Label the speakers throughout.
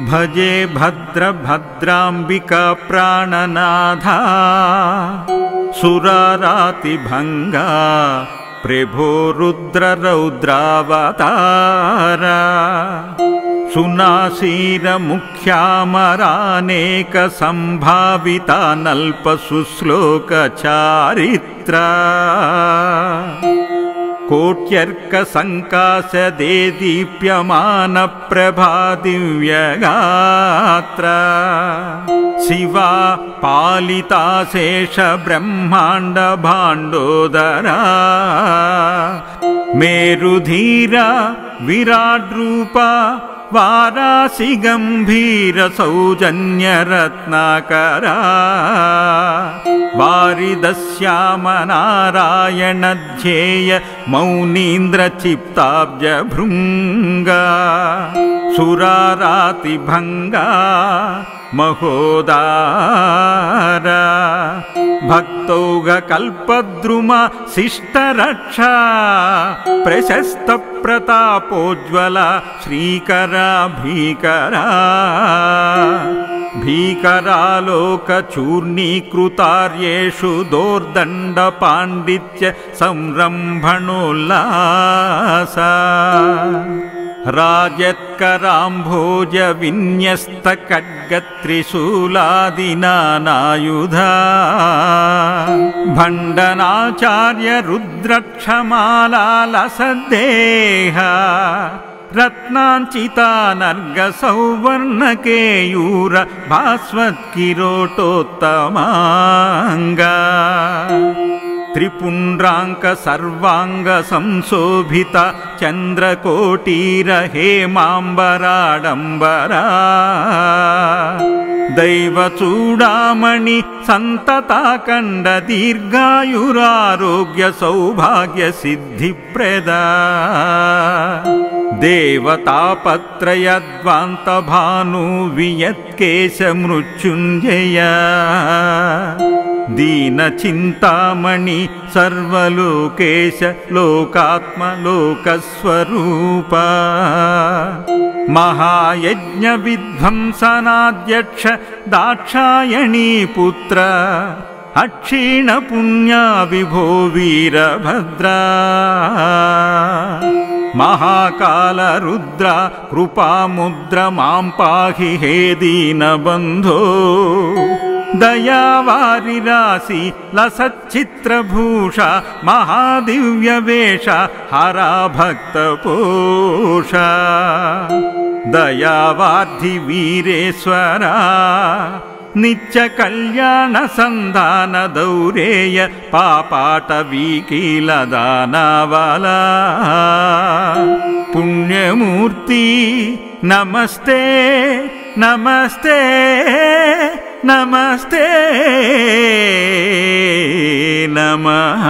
Speaker 1: भजे भद्रभद्राम्बिका प्राणनाथा सुरारातिभङ्गा प्रभो रुद्ररौद्रावतारा सुनासीरमुख्यामरानेकसंभाविता नल्पसुश्लोकचारित्रा कोट्यर्कसङ्काशदे दीप्यमानप्रभा दिव्यगात्रा शिवा पालिता शेषब्रह्माण्डभाण्डोदरा मेरुधीरा विराड्रूपा वारासि गम्भीर सौजन्यरत्नाकरा वारिदश्यामनारायणध्येय मौनीन्द्रचित्ताब्जभृङ्गा सुरारातिभङ्गा महोदारा भक्तौघकल्पद्रुमा शिष्टरक्षा प्रशस्तप्रतापोज्ज्वला श्रीकरा भीकरा भीकरालोकचूर्णीकृतार्येषु दोर्दण्डपाण्डित्य संरम्भणोल्लासा राजत्कराम्भोज विन्यस्तखड्गत्रिशूलादिनानायुधा भण्डनाचार्य रुद्रक्षमालालसद्देहा रत्नाञ्चितानर्गसौवर्णकेयूर भास्वत्किरीटोत्तमाङ्गा त्रिपुण्ड्राङ्क सर्वाङ्ग संशोभिता चन्द्रकोटीर हेमाम्बराडम्बरा दैवचूडामणि सन्तताखण्ड दीर्घायुरारोग्य सौभाग्य सिद्धिप्रदा देवतापत्रयध्वान्त भानु वियत्केश मृत्युञ्जया दीनचिन्तामणि सर्वलोकेश लोकात्मलोकस्वरूपा महायज्ञविध्वंसनाध्यक्ष दाक्षायणी पुत्र अक्षीणपुण्या विभो वीरभद्रा महाकाल रुद्र कृपामुद्र मां पाहि हे दीनबन्धो दयावारिरासि लसच्चित्रभूषा महादिव्यवेश हरा भक्तपोषा दयावार्धि वीरेश्वरा नित्य कल्याण संधान दौरेय पापाटवीकीलदानावला पुण्यमूर्ति नमस्ते नमस्ते नमस्ते नमः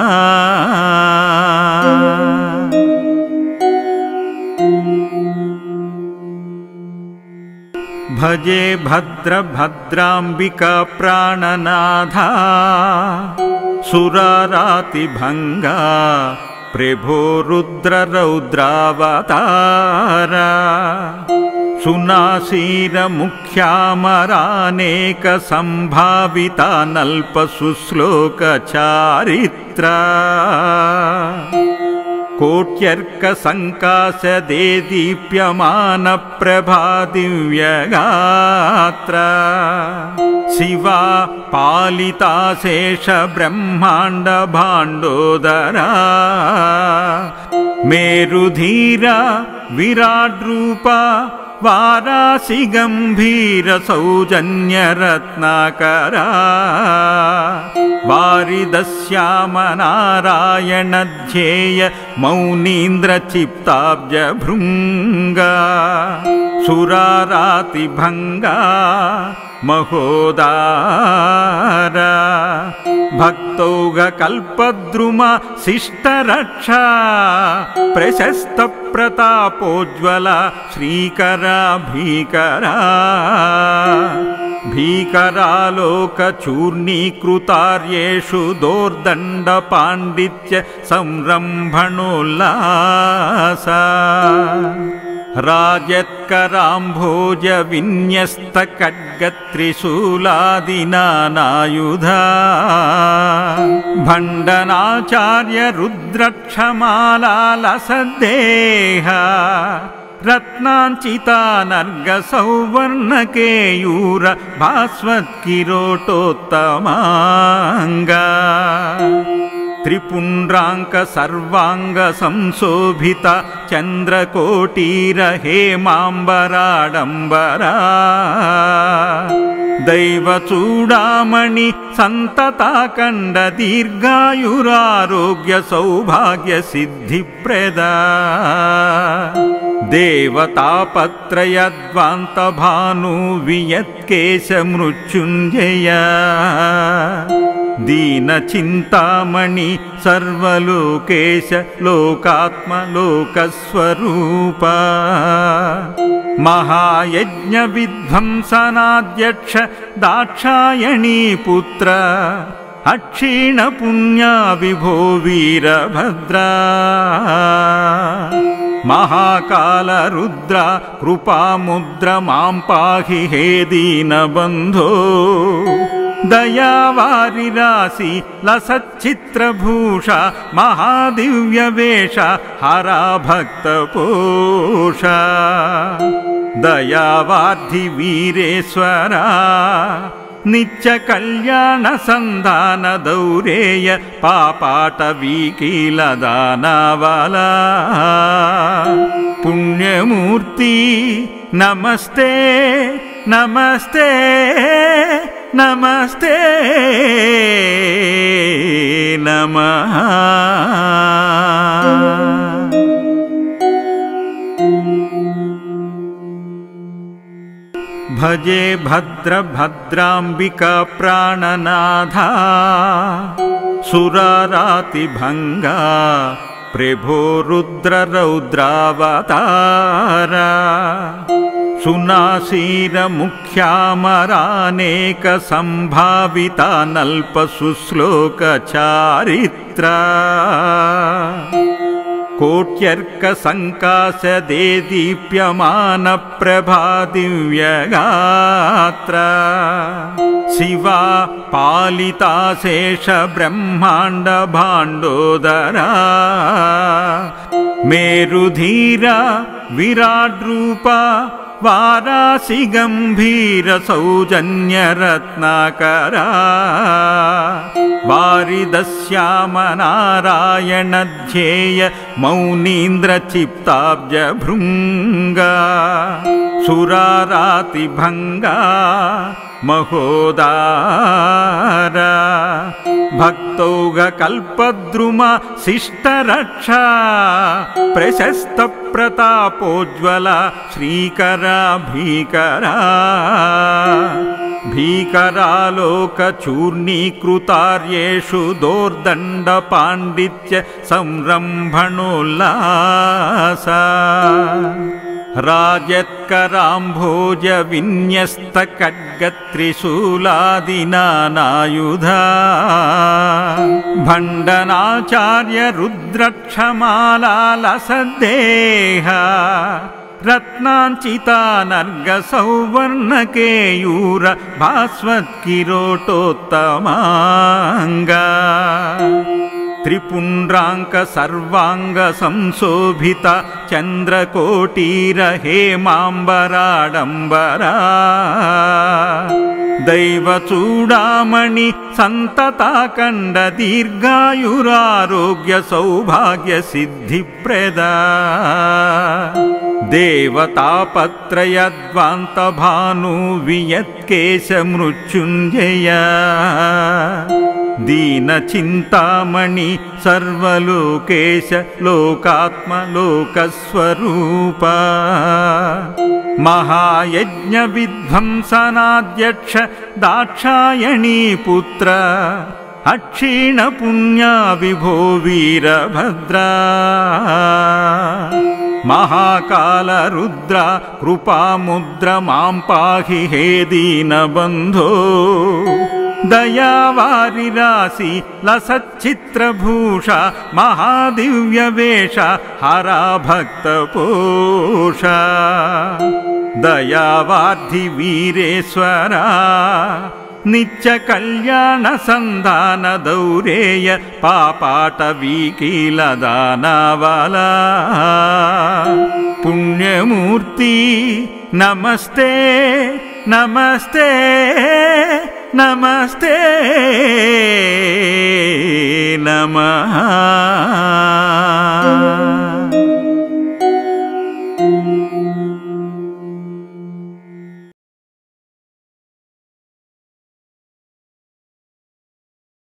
Speaker 1: भजे भद्रभद्राम्बिका प्राणनाथा सुरारातिभङ्गा प्रभो रुद्ररौद्रावतारा सुनासीरमुख्यामरानेकसंभाविता नल्पसुश्लोकचारित्रा कोट्यर्कसङ्काशदे दीप्यमानप्रभा दिव्यगात्रा शिवा पालिता शेषब्रह्माण्डभाण्डोदरा मेरुधीरा विराड्रूपा वारासि गम्भीर सौजन्यरत्नाकरा वारिदश्यामनारायणध्येय मौनीन्द्रचित्ताब्जभृङ्गा सुरारातिभङ्गा महोदारा भक्तौघकल्पद्रुमा शिष्टरक्षा प्रशस्तप्रतापोज्ज्वला श्रीकरा भीकरा भीकरालोकचूर्णीकृतार्येषु दोर्दण्डपाण्डित्य संरम्भणोल्लासा రాజత్కరాంభోజ విన్యస్త ఖడ్గత్రిశూలాదినానాయుధా భండనాచార్య రుద్రక్షమాలాలసద్దేహ రత్నాంచితానర్గ సౌవర్ణకేయూర భాస్వత్కిరోటోత్తమాంగా త్రిపుండ్రాంక సర్వాంగ సంశోభిత చంద్రకోటీర హేమాంబరాడంబరా దైవచూడామణి సంతతాకండ దీర్ఘాయురారోగ్య సౌభాగ్య సిద్ధిప్రదా దేవతాపత్రయద్వాంత భాను వియత్కేశ మృత్యుంజయ దీన చింతామణి సర్వలోకేశ లోకాత్మ లోకస్వరూప మహాయజ్ఞ విధ్వంసనాధ్యక్ష దాక్షాయణీ పుత్ర అక్షీణ పుణ్యా విభో వీరభద్రా మహాకాల రుద్ర కృపాముద్ర మాం పాహి హే దీనబంధో దయావారిరాసి లసచ్చిత్రభూష మహాదివ్యవేష హరా భక్తపోష దయావార్ధి వీరేశ్వర నిత్య కళ్యాణ సంధాన దౌరేయ పాపాట వీకీల దానవల పుణ్యమూర్తి నమస్తే నమస్తే నమస్తే నమః భజే భద్ర భద్రాంబికా ప్రాణనాథా సురారాతిభంగా ప్రభో రుద్ర రౌద్రావతారా సునాసీర ముఖ్యామరానేక సంభావిత నల్ప సుశ్లోక చారిత్ర కోట్యర్క సంకాశదే దీప్యమాన ప్రభా దివ్యగాత్ర శివా పాలితాశేష బ్రహ్మాండ భాండోదరా మేరుధీర విరాట్ రూప వారాసి గంభీర సౌజన్య రత్నాకరా వారిదశ్యామ నారాయణ ధ్యేయ మౌనీంద్ర చిత్తాబ్జ భృంగా సురారాతి భంగా మహోదార భక్తౌగ కల్పద్రుమ శిష్టరక్ష ప్రశస్త ప్రతాపోజ్వల శ్రీకర భీకరా భీకరాలోక చూర్ణీకృతార్యేషు దోర్దండ పాండిత్య సంరంభణోల్లాస రాజత్కరాంభోజ విన్యస్త ఖడ్గత్రిశూలాదినానాయుధా భండనాచార్య రుద్రక్షమాలాలసద్దేహ రత్నాంచితానర్గ సౌవర్ణకేయూర భాస్వత్కిరోటోత్తమాంగా త్రిపుండ్రాంక సర్వాంగ సంశోభిత చంద్రకోటీర హేమాంబరాడంబరా దైవచూడామణి సంతతాకండ దీర్ఘాయురారోగ్య సౌభాగ్య సిద్ధిప్రదా దేవతాపత్రయద్వాంత భాను వియత్కేశ మృత్యుంజయ దీన చింతామణి సర్వలోకేశ లోకాత్మ లోకస్వరూప మహాయజ్ఞ విధ్వంసనాధ్యక్ష దాక్షాయణీ పుత్ర అక్షీణ పుణ్యా విభో వీరభద్రా మహాకాల రుద్ర కృపాముద్ర మాం పాహి హే దీనబంధో दयावारिरासि लसच्चित्रभूष महादिव्यवेश हरा भक्तपोष दयावार्धि वीरेश्वरा नित्य कल्याण संधान दौरेय पापाटवीकीलदानावला पुण्यमूर्ति नमस्ते नमस्ते नमस्ते नमः।